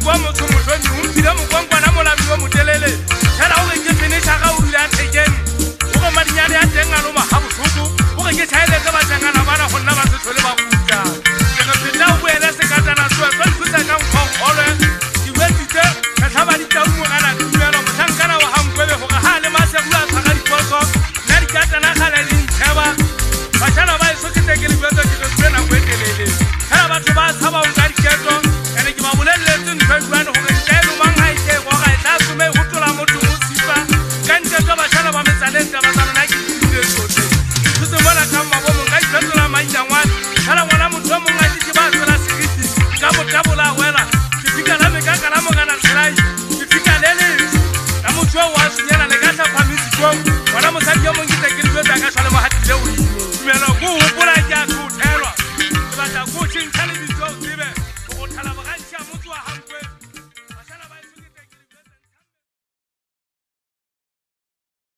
kwa motho motlhoni o mphile mokwangkwana molabi o motelele fela o re ke finisha ga o ile a thekeng o go madinyane a teng a loma ga botlhoko o re ke tšhaeletse bašangana bana go nna ba se tlhole ba kuka ke re pheta o boele sekatana soe tlo nthusa ka nkgokgolwe ke bueditse ka tlhaba ditaungo gana tumelo motlhankana wa gamkwebe gore ga le masego a tshwara diposo nna dikatana gale di ntsheba bašana ba eso ke teke le buetso ke re nako e telele fela batho ba tshaba onka diketo ene ke ba boleletse ntho e buane gore nkaelo mang ga ike go ga e tla some e gotola motho mo sifa ka ntetso bašana ba metsaneng taba tsa lona ke dile tsotlhe thuse mola ka mmabomo nka ifetola maitangwane fela ngwana motho o mongwe a ditse ba tswela seriti ka botabola a wela ke fika la mekaka la mogana selai ke fika le le ka motho o wa senyela le ka tlhaphamisi kong